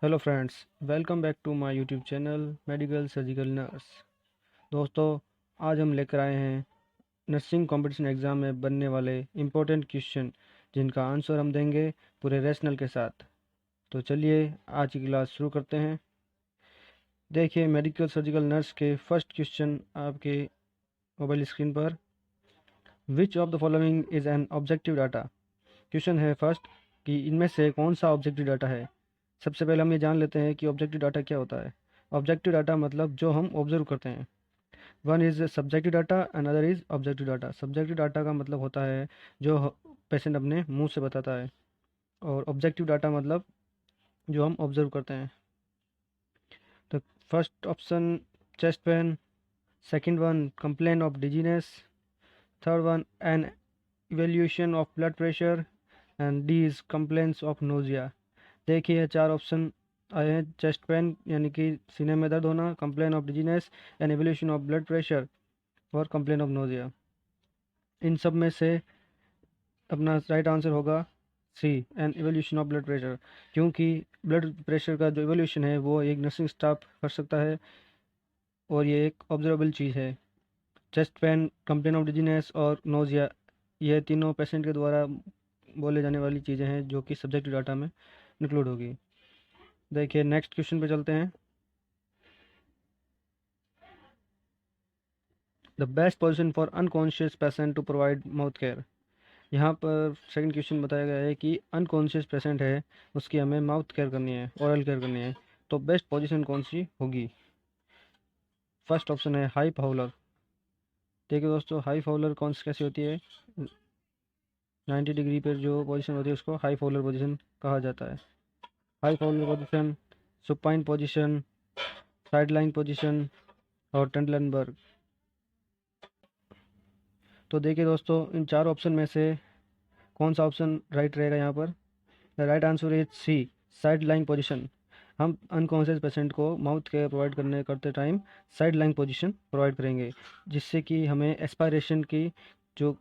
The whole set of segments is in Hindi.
Hello friends, welcome back to my YouTube channel medical surgical nurse. दोस्तों, आज हम लेकर आए हैं नर्सिंग कंपटीशन एग्ज़ाम में बनने वाले इम्पोर्टेंट क्वेश्चन जिनका आंसर हम देंगे पूरे रैशनल के साथ। तो चलिए आज की क्लास शुरू करते हैं। देखिए मेडिकल सर्जिकल नर्स के फर्स्ट क्वेश्चन आपके मोबाइल स्क्रीन पर। Which of the following is an objective data. Question है फर्स्ट कि इनमें से कौन सा ऑब्जेक्टिव डाटा है। सबसे पहले हम ये जान लेते हैं कि ऑब्जेक्टिव डाटा क्या होता है। ऑब्जेक्टिव डाटा मतलब जो हम ऑब्जर्व करते हैं। One is subjective data, another is objective data. Subjective data का मतलब होता है जो पेशेंट अपने मुंह से बताता है, और ऑब्जेक्टिव डाटा मतलब जो हम ऑब्जर्व करते हैं। तो first option chest pain, second one complain of dizziness, third one an evaluation of blood pressure, and D is complaints of nausea. देखिए चार ऑप्शन आए हैं। चेस्ट पेन यानी कि सीने में दर्द होना, complain of dizziness, an evolution of blood pressure, और कंप्लेन ऑफ नोजिया। इन सब में से अपना राइट आंसर होगा C, an evolution of blood pressure. क्योंकि ब्लड प्रेशर का जो एवोल्यूशन है वो एक नर्सिंग स्टाफ कर सकता है, और ये एक ऑब्जर्वेबल चीज़ है। Chest pain, complain of dizziness और नोजिया, ये तीनों पेशेंट के द्वारा बोले जाने वाली चीज़ें हैं जो कि सब्जेक्टिव डाटा में इंक्लूड होगी। देखिए नेक्स्ट क्वेश्चन पे चलते हैं। The best position for unconscious patient to provide mouth care. यहाँ पर सेकंड क्वेश्चन बताया गया है कि अनकॉन्शियस पेशेंट है, उसकी हमें माउथ केयर करनी है, ओरल केयर करनी है। तो बेस्ट पोजीशन कौन सी होगी। फर्स्ट ऑप्शन है हाई फाउलर। देखिए दोस्तों, हाई फाउलर कौन सी कैसी होती है। 90 डिग्री पर जो पोजीशन होती है उसको हाई फाउलर पोजीशन कहा जाता है। High Fowler position, supine position, side line position और टेंडलनबर्ग। तो देखिए दोस्तों, इन चार ऑप्शन में से कौन सा ऑप्शन राइट रहेगा यहाँ पर। The right answer is C, side line position. हम अनकॉन्शियस पेशेंट को माउथ केयर प्रोवाइड करते time side line position provide करेंगे, जिससे कि हमें एस्पायरेशन की जो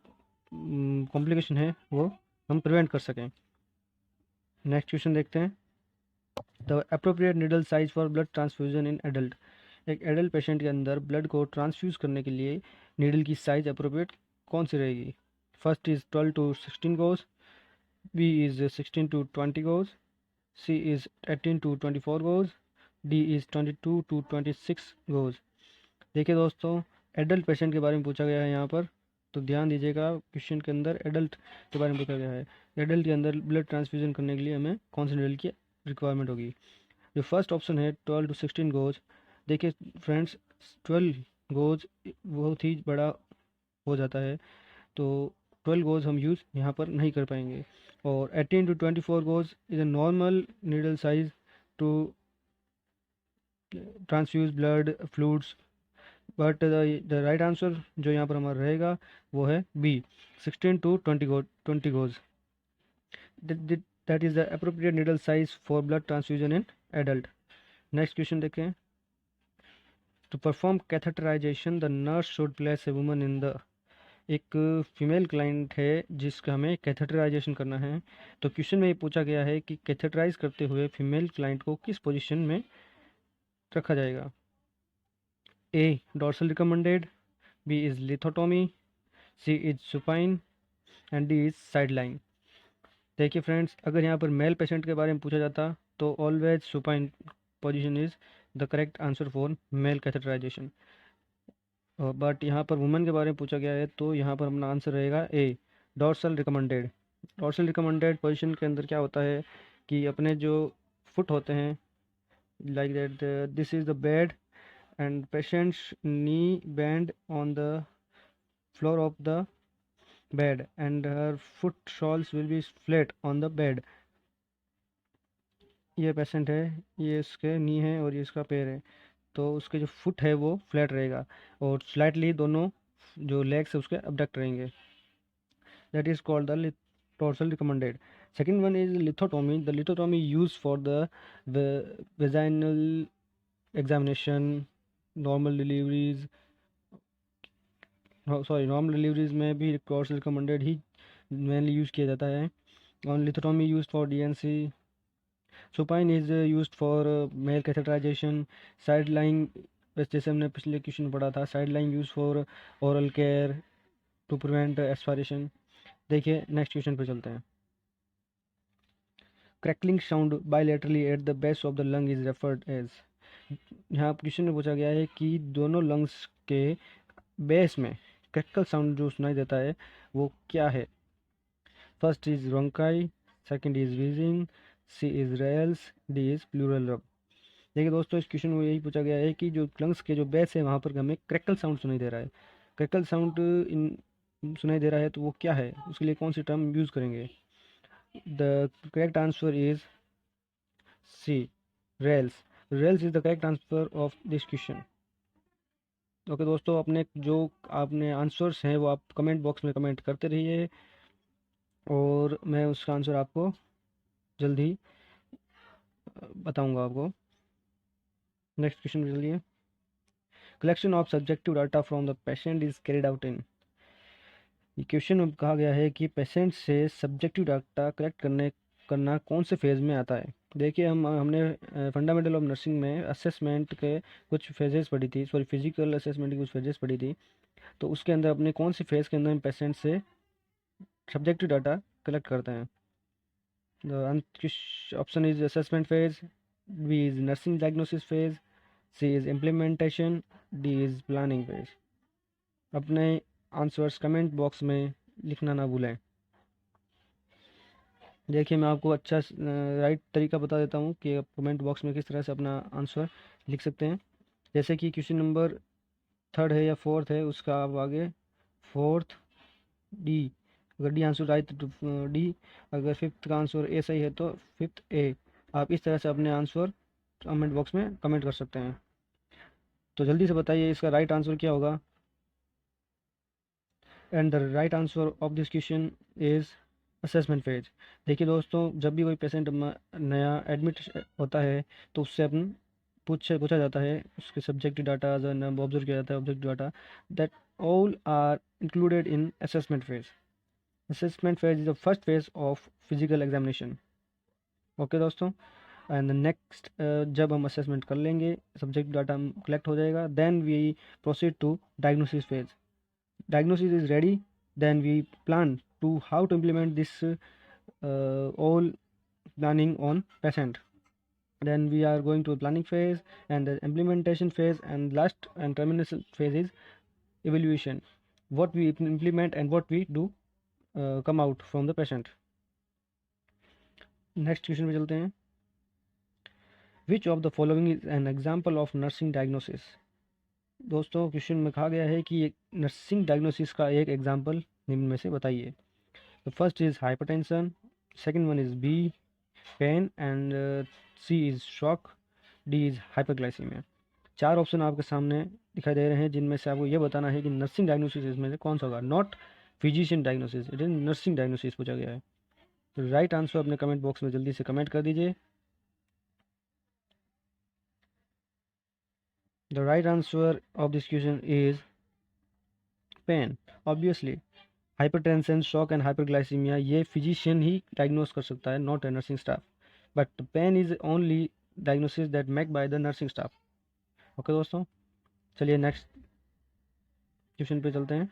कॉम्प्लिकेशन है वो हम प्रिवेंट कर सकें। नेक्स्ट क्वेश्चन देखते हैं। The appropriate needle size for blood transfusion in adult. एक एडल्ट पेशेंट के अंदर ब्लड को ट्रांसफ्यूज करने के लिए नीडल की साइज अप्रोप्रिएट कौन सी रहेगी। First is 12 to 16 gauge, B is 16 to 20 gauge, C is 18 to 24 goes, D is 22 to 26 goes। देखिए दोस्तों, एडल्ट पेशेंट के बारे में पूछा गया है यहाँ पर, तो ध्यान दीजिएगा क्वेश्चन के अंदर एडल्ट के बारे में पूछा गया है। एडल्ट के अंदर ब्लड ट्रांसफ्यूजन करने के लिए हमें कौन से नीडल की रिक्वायरमेंट होगी। जो फर्स्ट ऑप्शन है 12 to 16 गोज। देखिए फ्रेंड्स, 12 गोज बहुत ही बड़ा हो जाता है, तो 12 गोज हम यूज़ यहाँ पर नहीं कर पाएंगे। और 18 to 24 gauge is a normal needle size to transfuse blood fluids. But the right answer जो यहाँ पर हमारा रहेगा वो है B, 16 to 20 gauge. That is the appropriate needle size for blood transfusion in adult. Next question देखें। To perform catheterization the nurse should place a woman in the. एक फीमेल क्लाइंट है जिसका हमें कैथेटराइजेशन करना है। तो क्वेश्चन में ये पूछा गया है कि कैथेटराइज करते हुए फीमेल क्लाइंट को किस पोजीशन में रखा जाएगा। A dorsal recumbent, B is lithotomy, C is supine, and D is side line. देखिए फ्रेंड्स, अगर यहाँ पर मेल पेशेंट के बारे में पूछा जाता तो always supine position is the correct answer for male catheterisation. But यहाँ पर वुमेन के बारे में पूछा गया है, तो यहाँ पर अपना आंसर रहेगा A, dorsal recumbent. Dorsal recumbent position के अंदर क्या होता है कि अपने जो फुट होते हैं, like that this is the bed and patients knee band on the floor of the bed and her foot shawls will be flat on the bed. ये पेशेंट है, ये इसके नी है और ये इसका पैर है, तो उसके जो फुट है वो फ्लैट रहेगा, और स्लाइटली दोनों जो लेग्स है उसके अबडक्ट रहेंगे। That is called the dorsal recommended. Second one is lithotomy. The lithotomy used for the vaginal examination, normal deliveries. Normal deliveries में भी dorsal recommended ही mainly यूज़ किया जाता है. On lithotomy used for DNC. Supine is used for male catheterization. Side line, जैसे हमने पिछले क्वेश्चन पढ़ा था, side line use for oral care to prevent aspiration. देखिए नेक्स्ट क्वेश्चन पे चलते हैं। Crackling sound bilaterally at the base of the lung is referred as. यहाँ क्वेश्चन में पूछा गया है कि दोनों लंग्स के बेस में क्रैकल साउंड जो सुनाई देता है वो क्या है। First is bronchi, second is wheezing, C is rales, D is pleural rub. देखिए दोस्तों, इस क्वेश्चन में यही पूछा गया है कि जो लंग्स के जो बेस है वहाँ पर हमें क्रैकल साउंड सुनाई दे रहा है। क्रैकल साउंड इन सुनाई दे रहा है तो वो क्या है, उसके लिए कौन सी टर्म यूज़ करेंगे। The correct answer is C, rales. Rales is the correct answer of this question. Okay दोस्तों, अपने जो आपने आंसर्स हैं वो आप कमेंट बॉक्स में कमेंट करते रहिए और मैं उसका आंसर आपको जल्दी बताऊंगा आपको। नेक्स्ट क्वेश्चन पे चलिए। Collection of subjective data from the patient is carried out in. ये क्वेश्चन में कहा गया है कि पेशेंट से सब्जेक्टिव डाटा कलेक्ट करना कौन से फेज़ में आता है। देखिए हमने फंडामेंटल ऑफ नर्सिंग में असेसमेंट के कुछ फेजेस पढ़ी थी, सॉरी फिजिकल असेसमेंट की कुछ फेजेस पढ़ी थी। तो उसके अंदर अपने कौन से फेज़ के अंदर हम पेशेंट से सब्जेक्टिव डाटा कलेक्ट करते हैं। The option is assessment phase, B is nursing diagnosis phase, C is implementation, D is planning phase. अपने आंसर्स कमेंट बॉक्स में लिखना ना भूलें। देखिए मैं आपको अच्छा राइट तरीका बता देता हूँ कि आप कमेंट बॉक्स में किस तरह से अपना आंसर लिख सकते हैं। जैसे कि क्वेश्चन नंबर थर्ड है या फोर्थ है, उसका आप आगे फोर्थ डी, अगर डी आंसर राइट तो डी, अगर फिफ्थ का आंसर ए सही है तो फिफ्थ ए। आप इस तरह से अपने आंसर कमेंट बॉक्स में कमेंट कर सकते हैं। तो जल्दी से बताइए इसका राइट आंसर क्या होगा। And the right answer of this question is assessment phase. देखिए दोस्तों, जब भी कोई पेशेंट नया एडमिट होता है तो उससे अपन पूछा जाता है उसके सब्जेक्टिव डाटा ऑब्जर्व किया जाता है, objective data that all are included in assessment phase. Assessment phase is the first phase of physical examination. Okay दोस्तों, एंड नेक्स्ट जब हम असेसमेंट कर लेंगे, सब्जेक्ट डाटा कलेक्ट हो जाएगा, then we proceed to diagnosis phase. Diagnosis is ready, then we plan to how to implement this all planning on patient. Then we are going to planning phase and the implementation phase, and last and terminal phase is evaluation. What we implement and what we do come out from the patient. Next question पे चलते हैं। Which of the following is an example of nursing diagnosis? दोस्तों क्वेश्चन में कहा गया है कि नर्सिंग डायग्नोसिस का एक एग्जाम्पल निम्न में से बताइए। The first is hypertension, second one is B pain, and C is shock, D is hyperglycaemia. चार ऑप्शन आपके सामने दिखाई दे रहे हैं जिनमें से आपको यह बताना है कि नर्सिंग डायग्नोसिस इसमें से कौन सा होगा। Not physician diagnosis, it is nursing diagnosis पूछा गया है। तो राइट आंसर अपने कमेंट बॉक्स में जल्दी से कमेंट कर दीजिए। The right answer of this question is pain. Obviously hypertension, shock and hyperglycaemia ये फिजिशियन ही डायग्नोस कर सकता है, not a nursing staff. But pain is only diagnosis that make by the nursing staff. Okay दोस्तों, चलिए नेक्स्ट क्वेश्चन पे चलते हैं।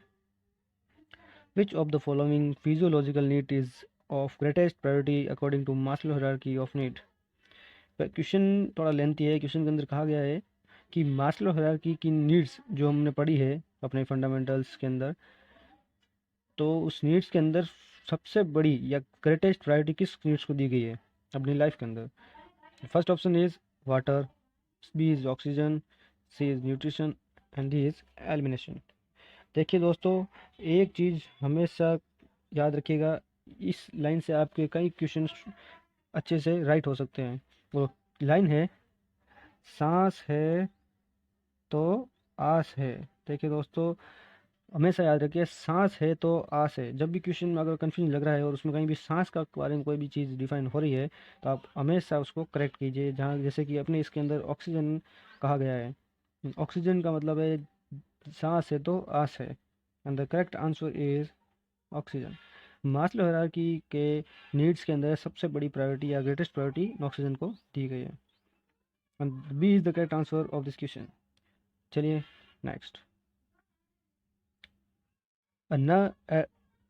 Which of the following physiological need is of greatest priority according to Maslow hierarchy of need. Question थोड़ा लेंथी है। क्वेश्चन के अंदर कहा गया है कि मास्लो हायरार्की की नीड्स जो हमने पढ़ी है अपने फंडामेंटल्स के अंदर, तो उस नीड्स के अंदर सबसे बड़ी या ग्रेटेस्ट प्रायोरिटी किस नीड्स को दी गई है अपनी लाइफ के अंदर। First option is water, B is oxygen, C is nutrition, and D is elimination. देखिए दोस्तों, एक चीज़ हमेशा याद रखिएगा, इस लाइन से आपके कई क्वेश्चन अच्छे से राइट हो सकते हैं। वो लाइन है, सांस है तो आस है। देखिए दोस्तों, हमेशा याद रखिए, सांस है तो आस है। जब भी क्वेश्चन में अगर कंफ्यूजन लग रहा है और उसमें कहीं भी सांस का बारे में कोई भी चीज़ डिफाइन हो रही है तो आप हमेशा उसको करेक्ट कीजिए। जहाँ जैसे कि अपने इसके अंदर ऑक्सीजन कहा गया है, ऑक्सीजन का मतलब है सांस है तो आस है, and the correct answer is oxygen. Maslow hierarchy के नीड्स के अंदर सबसे बड़ी प्रायोरिटी या ग्रेटेस्ट प्रायोरिटी ऑक्सीजन को दी गई है। And B is the correct answer of this question. चलिए next. A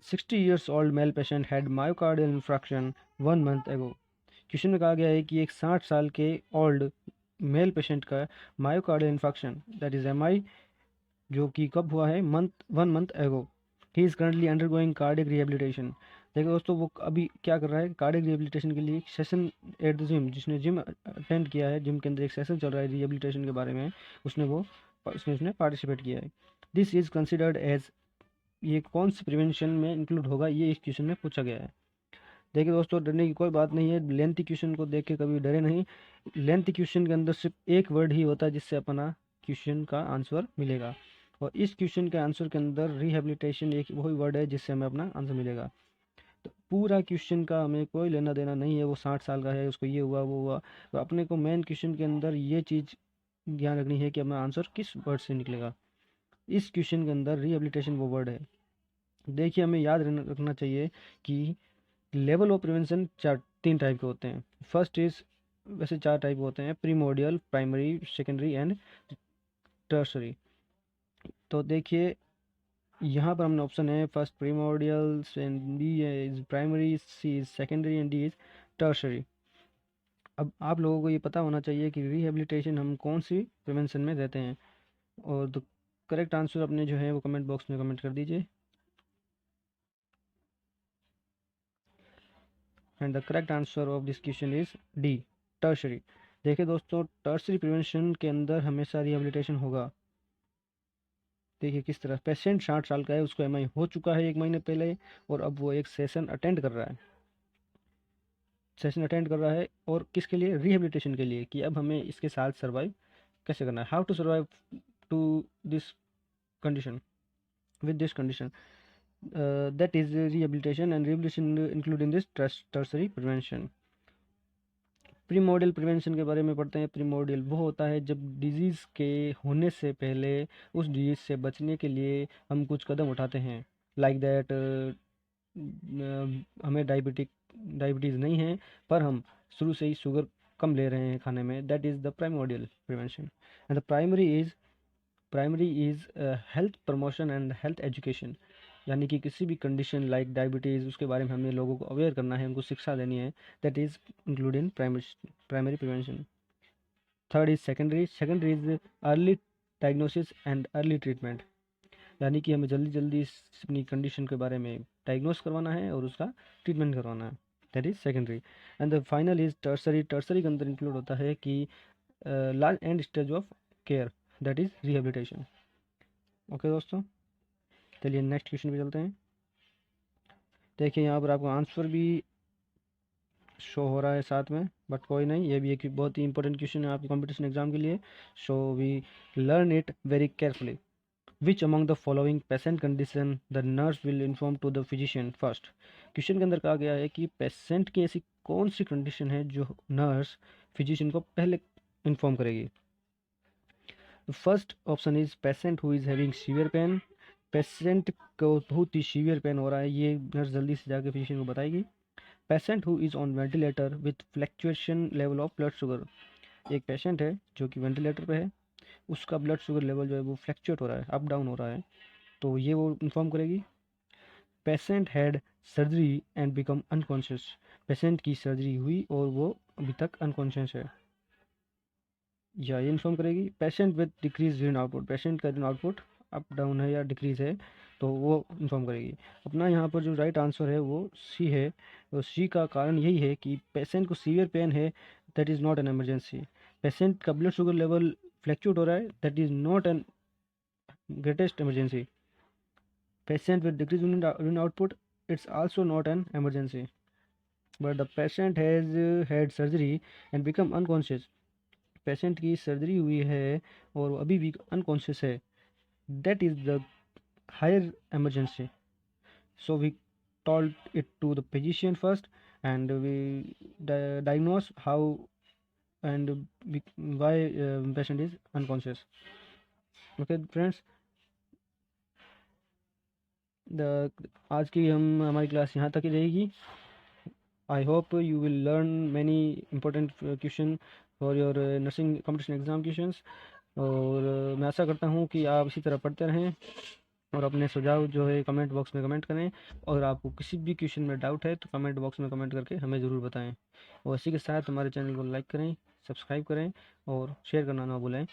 60 years old male patient had myocardial infarction 1 month ago। Question में कहा गया है कि एक 60 साल के ओल्ड मेल पेशेंट का myocardial infection that is MI जो कि कब हुआ है, 1 month एगो। He is currently undergoing cardiac rehabilitation. देखो दोस्तों, वो अभी क्या कर रहा है, कार्डियक रिहेबिलिटेशन के लिए एक सेशन एट द जिम, जिसने जिम अटेंड किया है, जिम के अंदर एक सेशन चल रहा है रिहेबिलिटेशन के बारे में, उसने पार्टिसिपेट किया है। दिस इज़ कंसिडर्ड एज, ये कौन सी प्रिवेंशन में इंक्लूड होगा, ये इस क्वेश्चन में पूछा गया है। देखिए दोस्तों, डरने की कोई बात नहीं है, लेंथी क्वेश्चन को देख के कभी डरे नहीं। लेंथी क्वेश्चन के अंदर सिर्फ एक वर्ड ही होता है जिससे अपना क्वेश्चन का आंसर मिलेगा, और इस क्वेश्चन के आंसर के अंदर रिहेबिलिटेशन एक वही वर्ड है जिससे हमें अपना आंसर मिलेगा। तो पूरा क्वेश्चन का हमें कोई लेना देना नहीं है, वो 60 साल का है, उसको ये हुआ वो हुआ। तो अपने को मेन क्वेश्चन के अंदर ये चीज़ ध्यान रखनी है कि अपना आंसर किस वर्ड से निकलेगा। इस क्वेश्चन के अंदर रिहेबिलिटेशन वो वर्ड है। देखिए, हमें याद रखना चाहिए कि लेवल ऑफ प्रिवेंशन तीन टाइप के होते हैं। फर्स्ट इज, वैसे 4 टाइप होते हैं, primordial, primary, secondary and tertiary. तो देखिए, यहाँ पर हमने ऑप्शन है first primordial, B is primary, C is secondary and D is tertiary. अब आप लोगों को ये पता होना चाहिए कि रिहेबिलिटेशन हम कौन सी प्रिवेंशन में देते हैं, और द करेक्ट आंसर अपने जो है वो कमेंट बॉक्स में कमेंट कर दीजिए। And the correct answer of this question is D, tertiary. देखिए दोस्तों, टर्सरी प्रिवेंशन के अंदर हमेशा रिहेबिलिटेशन होगा। देखिए किस तरह, पेशेंट 60 साल का है, उसको एमआई हो चुका है 1 महीने पहले, और अब वो एक सेशन अटेंड कर रहा है, और किसके लिए, रिहेबिलिटेशन के लिए, कि अब हमें इसके साथ सर्वाइव कैसे करना है, how to survive to this condition, with this condition, that is rehabilitation. And rehabilitation include in this tertiary prevention. Primordial prevention के बारे में पढ़ते हैं। प्रीमोडियल वो होता है जब डिजीज़ के होने से पहले उस डिजीज़ से बचने के लिए हम कुछ कदम उठाते हैं, लाइक दैट हमें डायबिटीज़ नहीं है, पर हम शुरू से ही शुगर कम ले रहे हैं खाने में, that is the primordial prevention. And the primary is health promotion and health education, यानी कि किसी भी कंडीशन लाइक डायबिटीज़, उसके बारे में हमें लोगों को अवेयर करना है, उनको शिक्षा देनी है, that is include in primary prevention. Third is secondary is early diagnosis and early treatment, यानी कि हमें जल्दी जल्दी अपनी कंडीशन के बारे में डायग्नोस करवाना है और उसका ट्रीटमेंट करवाना है, that is secondary. And the final is tertiary के अंदर इंक्लूड होता है कि last and stage of care, that is rehabilitation. Okay दोस्तों, चलिए नेक्स्ट क्वेश्चन पे चलते हैं। देखिए, यहाँ पर आपको आंसर भी शो हो रहा है साथ में, बट कोई नहीं, ये भी एक बहुत ही इंपॉर्टेंट क्वेश्चन है आपके कंपटीशन एग्जाम के लिए, so we learn it very carefully. Which among the following patient condition the nurse will inform to the physician first. Question के अंदर कहा गया है कि पेशेंट की ऐसी कौन सी कंडीशन है जो नर्स फिजिशियन को पहले इन्फॉर्म करेगी। First option is patient who is having severe pain, patient को बहुत ही सीवियर पेन हो रहा है, ये नर्स जल्दी से जाकर फिजिशियन को बताएगी। Patient who is on ventilator with fluctuation level of blood sugar, एक पेशेंट है जो कि वेंटिलेटर पे है, उसका ब्लड शुगर लेवल जो है वो फ्लैक्चुएट हो रहा है, अप डाउन हो रहा है, तो ये वो इन्फॉर्म करेगी। Patient had surgery and become unconscious, patient की सर्जरी हुई और वो अभी तक अनकॉन्शियस है, या ये इन्फॉर्म करेगी। Patient with decrease urine output, patient का यूरिन आउटपुट अप डाउन है या डिक्रीज है, तो वो इन्फॉर्म करेगी। अपना यहाँ पर जो राइट आंसर है वो सी है, और सी का कारण यही है कि पेशेंट को सीवियर पेन है, that is not an emergency. Patient का ब्लड शुगर लेवल फ्लैक्चुएट हो रहा है, that is not an greatest emergency. Patient with decrease urine output, it's also not an emergency, but the patient has had surgery and become unconscious, patient की सर्जरी हुई है और वो अभी भी अनकॉन्शियस है, that is the higher emergency. So we told it to the physician first, and we diagnose how and why patient is unconscious. Okay, friends. आज की हमारी क्लास यहाँ तक ही रहेगी। I hope you will learn many important question for your nursing competition exam questions. और मैं आशा करता हूँ कि आप इसी तरह पढ़ते रहें और अपने सुझाव जो है कमेंट बॉक्स में कमेंट करें। और आपको किसी भी क्वेश्चन में डाउट है तो कमेंट बॉक्स में कमेंट करके हमें ज़रूर बताएं। और इसी के साथ हमारे चैनल को लाइक करें, सब्सक्राइब करें और शेयर करना ना भूलें।